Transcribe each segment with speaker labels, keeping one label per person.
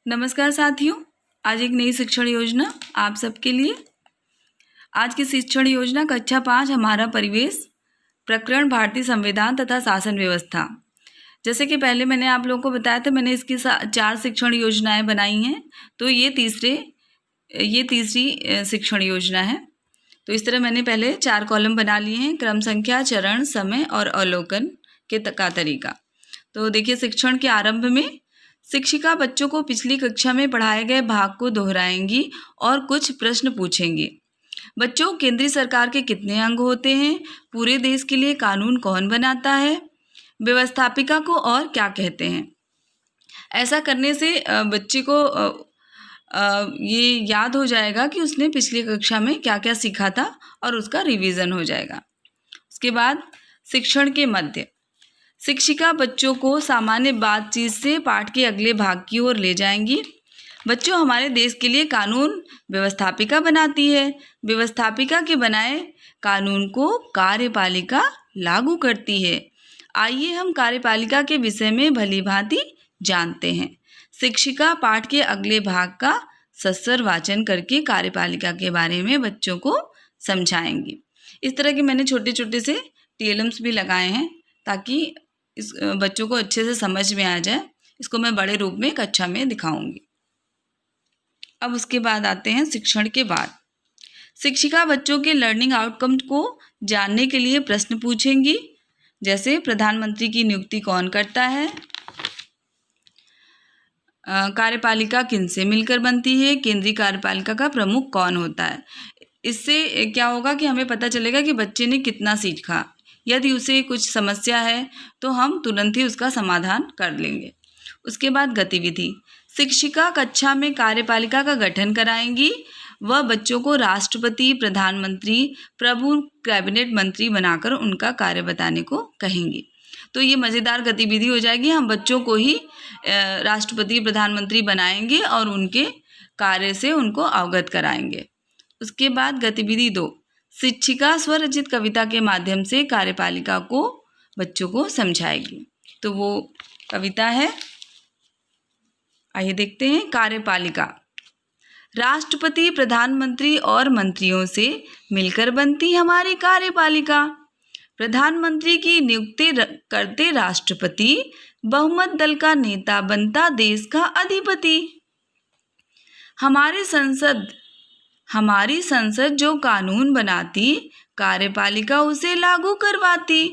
Speaker 1: नमस्कार साथियों, आज एक नई शिक्षण योजना आप सबके लिए। आज की शिक्षण योजना कक्षा 5 हमारा परिवेश, प्रकरण भारतीय संविधान तथा शासन व्यवस्था। जैसे कि पहले मैंने आप लोगों को बताया था, मैंने इसकी 4 शिक्षण योजनाएं बनाई हैं। तो ये तीसरी शिक्षण योजना है। तो इस तरह मैंने पहले 4 कॉलम बना लिए हैं: क्रम संख्या, चरण, समय और अवलोकन का तरीका। तो देखिए, शिक्षण के आरंभ में शिक्षिका बच्चों को पिछली कक्षा में पढ़ाए गए भाग को दोहराएंगी और कुछ प्रश्न पूछेंगी। बच्चों, केंद्रीय सरकार के कितने अंग होते हैं? पूरे देश के लिए कानून कौन बनाता है? व्यवस्थापिका को और क्या कहते हैं? ऐसा करने से बच्चे को ये याद हो जाएगा कि उसने पिछली कक्षा में क्या क्या सीखा था और उसका रिवीजन हो जाएगा। उसके बाद शिक्षण के मध्य शिक्षिका बच्चों को सामान्य बातचीत से पाठ के अगले भाग की ओर ले जाएंगी। बच्चों, हमारे देश के लिए कानून व्यवस्थापिका बनाती है। व्यवस्थापिका के बनाए कानून को कार्यपालिका लागू करती है। आइए हम कार्यपालिका के विषय में भली भांति जानते हैं। शिक्षिका पाठ के अगले भाग का सस्वर वाचन करके कार्यपालिका के बारे में बच्चों को समझाएंगी। इस तरह के मैंने छोटे छोटे से टीएलएम्स भी लगाए हैं ताकि इस बच्चों को अच्छे से समझ में आ जाए। इसको मैं बड़े रूप में कक्षा में दिखाऊंगी। अब उसके बाद आते हैं शिक्षण के बाद। शिक्षिका बच्चों के लर्निंग आउटकम को जानने के लिए प्रश्न पूछेंगी, जैसे प्रधानमंत्री की नियुक्ति कौन करता है? कार्यपालिका किनसे मिलकर बनती है? केंद्रीय कार्यपालिका का प्रमुख कौन होता है? इससे क्या होगा कि हमें पता चलेगा कि बच्चे ने कितना सीखा। यदि उसे कुछ समस्या है तो हम तुरंत ही उसका समाधान कर लेंगे। उसके बाद गतिविधि। शिक्षिका कक्षा में कार्यपालिका का गठन कराएंगी। वह बच्चों को राष्ट्रपति, प्रधानमंत्री, प्रमुख कैबिनेट मंत्री बनाकर उनका कार्य बताने को कहेंगी। तो ये मज़ेदार गतिविधि हो जाएगी। हम बच्चों को ही राष्ट्रपति, प्रधानमंत्री बनाएंगे और उनके कार्य से उनको अवगत कराएंगे। उसके बाद गतिविधि 2, शिक्षिका स्वरचित कविता के माध्यम से कार्यपालिका को बच्चों को समझाएगी। तो वो कविता है, आइए देखते हैं। कार्यपालिका। राष्ट्रपति, प्रधानमंत्री और मंत्रियों से मिलकर बनती हमारी कार्यपालिका। प्रधानमंत्री की नियुक्ति करते राष्ट्रपति, बहुमत दल का नेता बनता देश का अधिपति। हमारी संसद जो कानून बनाती, कार्यपालिका उसे लागू करवाती।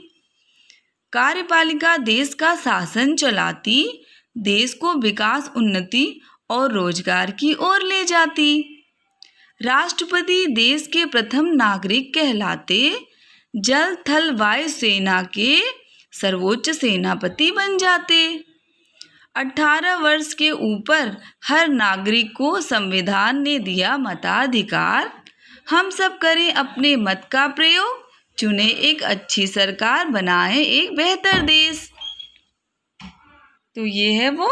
Speaker 1: कार्यपालिका देश का शासन चलाती, देश को विकास, उन्नति और रोजगार की ओर ले जाती। राष्ट्रपति देश के प्रथम नागरिक कहलाते, जल थल वायु सेना के सर्वोच्च सेनापति बन जाते। 18 वर्ष के ऊपर हर नागरिक को संविधान ने दिया मताधिकार। हम सब करें अपने मत का प्रयोग, चुने एक अच्छी सरकार, बनाए एक बेहतर देश। तो ये है वो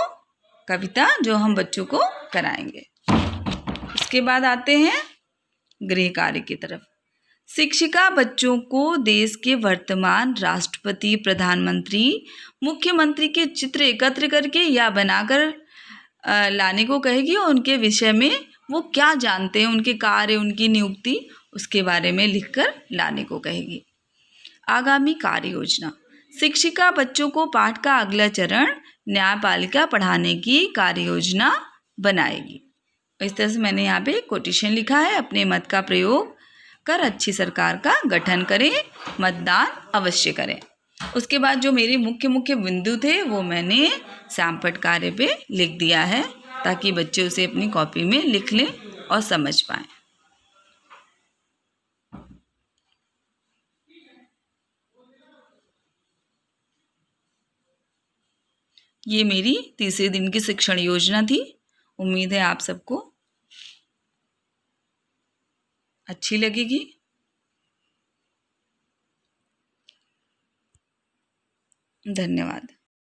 Speaker 1: कविता जो हम बच्चों को कराएंगे। उसके बाद आते हैं गृह कार्य की तरफ। शिक्षिका बच्चों को देश के वर्तमान राष्ट्रपति, प्रधानमंत्री, मुख्यमंत्री के चित्र एकत्र करके या बनाकर लाने को कहेगी और उनके विषय में वो क्या जानते हैं, उनके कार्य, उनकी नियुक्ति, उसके बारे में लिखकर लाने को कहेगी। आगामी कार्य योजना। शिक्षिका बच्चों को पाठ का अगला चरण न्यायपालिका पढ़ाने की कार्य योजना बनाएगी। इस तरह से मैंने यहाँ पे कोटेशन लिखा है। अपने मत का प्रयोग कर अच्छी सरकार का गठन करें, मतदान अवश्य करें। उसके बाद जो मेरे मुख्य बिंदु थे वो मैंने श्यामपट्ट कार्य पे लिख दिया है ताकि बच्चे उसे अपनी कॉपी में लिख लें और समझ पाएं। ये मेरी तीसरे दिन की शिक्षण योजना थी। उम्मीद है आप सबको अच्छी लगेगी। धन्यवाद।